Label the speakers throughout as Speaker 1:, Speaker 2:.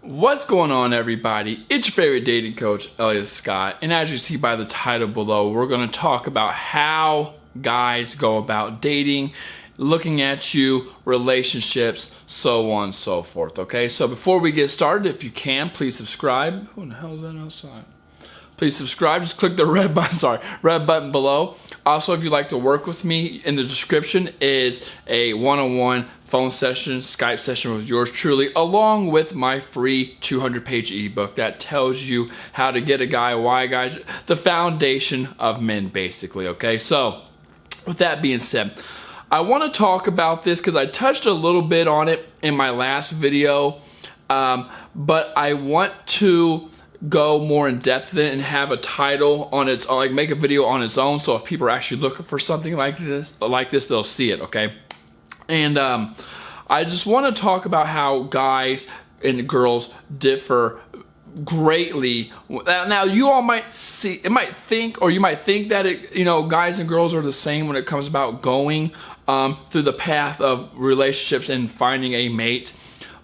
Speaker 1: What's going on, everybody? It's your favorite dating coach, Elliot Scott, and as you see by the title below, we're going to talk about how guys go about dating, looking at you, relationships, so on and so forth. Okay, so before we get started, if you can, please subscribe. Who the hell is that outside? Please subscribe. Just click the red button below. Also, if you'd like to work with me, in the description is a one-on-one phone session, Skype session with yours truly, along with my free 200-page ebook that tells you how to get a guy, why guys, the foundation of men, basically. Okay, so with that being said, I want to talk about this because I touched a little bit on it in my last video, but I want to go more in depth in it and have a title on its, like make a video on its own, so if people are actually looking for something like this they'll see it. Okay, and I just want to talk about how guys and girls differ greatly. Now you all might see, you might think that it, guys and girls are the same when it comes about going through the path of relationships and finding a mate,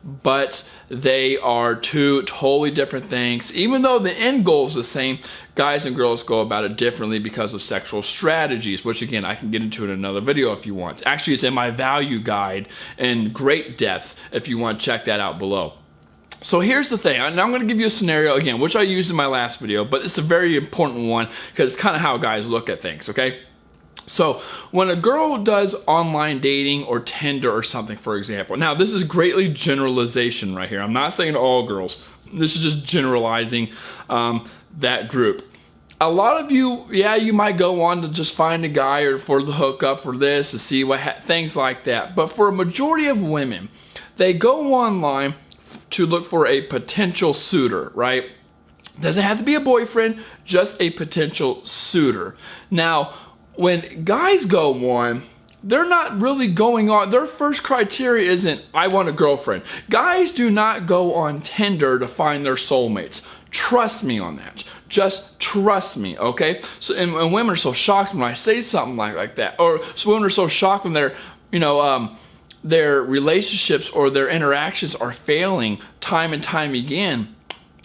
Speaker 1: but they are two totally different things. Even though the end goal is the same, guys and girls go about it differently because of sexual strategies, which again, I can get into in another video if you want. Actually, it's in my value guide in great depth if you want to check that out below. So here's the thing, and I'm going to give you a scenario again, which I used in my last video, but it's a very important one because it's kind of how guys look at things, okay? So when a girl does online dating or Tinder or something, for example, now this is greatly generalization right here. I'm not saying all girls. This is just generalizing that group. A lot of you, yeah, you might go on to just find a guy or for the hookup or this to see things like that. But for a majority of women, they go online to look for a potential suitor, right? Doesn't have to be a boyfriend, just a potential suitor. Now, when guys go on, they're not really going on, their first criteria isn't, I want a girlfriend. Guys do not go on Tinder to find their soulmates. Trust me on that. Just trust me, okay? So, and women are so shocked when I say something like that. Or so women are so shocked when they're, their relationships or their interactions are failing time and time again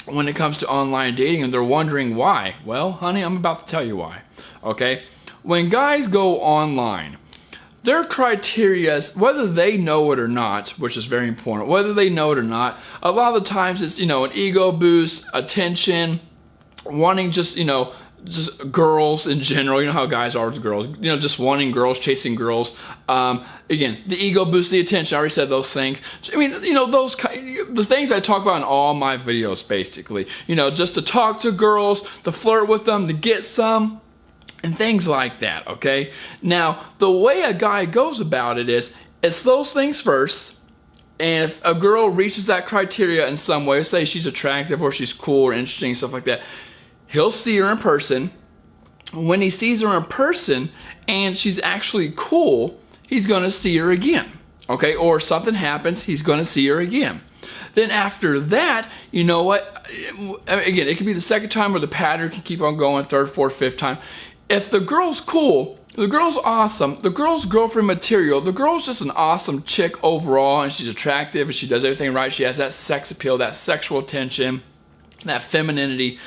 Speaker 1: when it comes to online dating, and they're wondering why. Well, honey, I'm about to tell you why, okay? When guys go online, their criteria, whether they know it or not, which is very important, whether they know it or not, a lot of the times it's, an ego boost, attention, wanting just girls in general. You know how guys are with girls, just wanting girls, chasing girls. Again, the ego boost, the attention, I already said those things. I mean, the things I talk about in all my videos, basically. Just to talk to girls, to flirt with them, to get some, and things like that, okay? Now, the way a guy goes about it is, it's those things first, and if a girl reaches that criteria in some way, say she's attractive or she's cool or interesting, stuff like that, he'll see her in person. When he sees her in person and she's actually cool, he's gonna see her again, okay? Or something happens, he's gonna see her again. Then after that, you know what? Again, it could be the second time or the pattern can keep on going, third, fourth, fifth time. If the girl's cool, the girl's awesome, the girl's girlfriend material, the girl's just an awesome chick overall, and she's attractive and she does everything right, she has that sex appeal, that sexual attention, that femininity,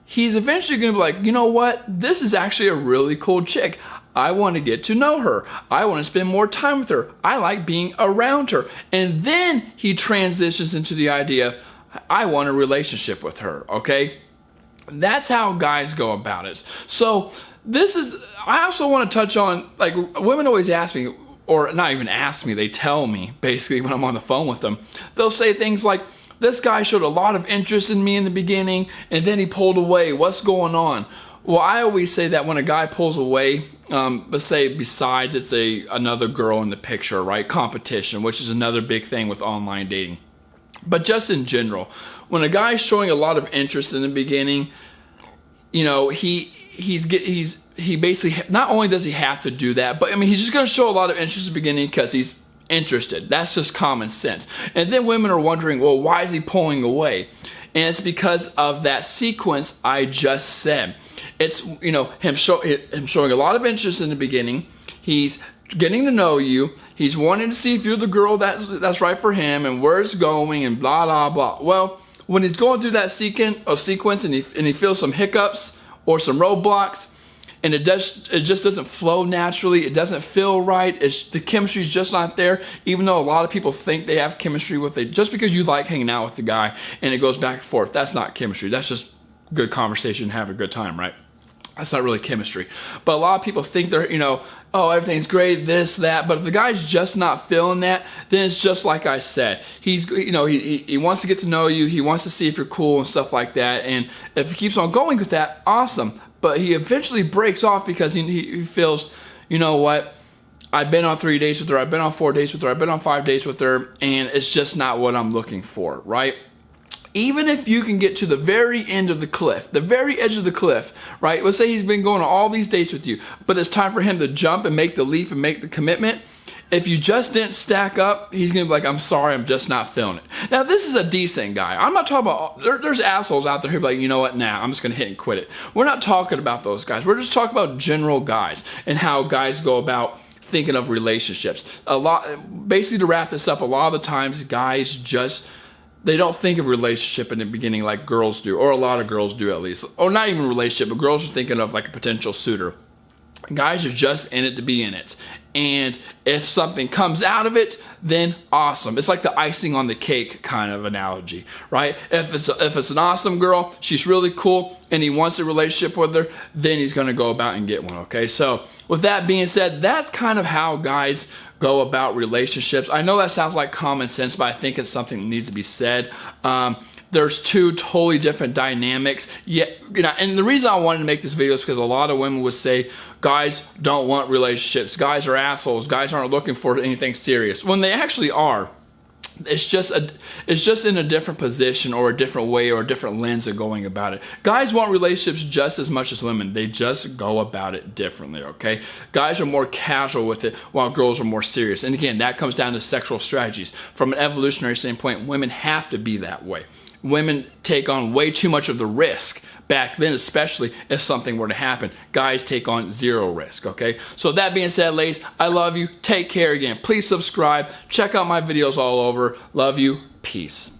Speaker 1: he's eventually going to be like, you know what, this is actually a really cool chick. I want to get to know her. I want to spend more time with her. I like being around her. And then he transitions into the idea of, I want a relationship with her, okay? That's how guys go about it. So I also want to touch on, like, women always ask me, or not even ask me, they tell me, basically, when I'm on the phone with them. They'll say things like, this guy showed a lot of interest in me in the beginning, and then he pulled away. What's going on? Well, I always say that when a guy pulls away, let's say besides it's another girl in the picture, right? Competition, which is another big thing with online dating. But just in general, when a guy's showing a lot of interest in the beginning, he basically, not only does he have to do that, but I mean, he's just going to show a lot of interest in the beginning because he's interested. That's just common sense. And then women are wondering, well, why is he pulling away? And it's because of that sequence I just said. It's him showing a lot of interest in the beginning. He's getting to know you. He's wanting to see if you're the girl that's right for him and where it's going and blah, blah, blah. Well, when he's going through that sequence and he feels some hiccups or some roadblocks, and it just doesn't flow naturally, it doesn't feel right, the chemistry's just not there, even though a lot of people think they have chemistry with it. Just because you like hanging out with the guy and it goes back and forth, that's not chemistry. That's just good conversation, have a good time, right? That's not really chemistry. But a lot of people think they're, oh, everything's great, this, that. But if the guy's just not feeling that, then it's just like I said. He's, he wants to get to know you. He wants to see if you're cool and stuff like that. And if he keeps on going with that, awesome. But he eventually breaks off because he feels, you know what? I've been on 3 dates with her. I've been on 4 dates with her. I've been on 5 dates with her. And it's just not what I'm looking for, right? Even if you can get to the very end of the cliff, the very edge of the cliff, right? Let's say he's been going on all these dates with you, but it's time for him to jump and make the leap and make the commitment. If you just didn't stack up, he's going to be like, I'm sorry, I'm just not feeling it. Now, this is a decent guy. I'm not talking about, there's assholes out there who be like, you know what, nah, I'm just going to hit and quit it. We're not talking about those guys. We're just talking about general guys and how guys go about thinking of relationships. Basically, to wrap this up, a lot of the times guys they don't think of relationship in the beginning like girls do, or a lot of girls do at least. Or not even relationship, but girls are thinking of like a potential suitor. Guys are just in it to be in it. And if something comes out of it, then awesome. It's like the icing on the cake kind of analogy, right? If it's an awesome girl, she's really cool, and he wants a relationship with her, then he's going to go about and get one, okay? So with that being said, that's kind of how guys go about relationships. I know that sounds like common sense, but I think it's something that needs to be said. There's two totally different dynamics. And the reason I wanted to make this video is because a lot of women would say, guys don't want relationships. Guys are assholes. Guys aren't looking for anything serious. When they actually are. It's just in a different position or a different way or a different lens of going about it. Guys want relationships just as much as women. They just go about it differently, okay? Guys are more casual with it while girls are more serious. And again, that comes down to sexual strategies. From an evolutionary standpoint, women have to be that way. Women take on way too much of the risk back then, especially if something were to happen. Guys take on zero risk, okay? So that being said, ladies, I love you. Take care again. Please subscribe. Check out my videos all over. Love you. Peace.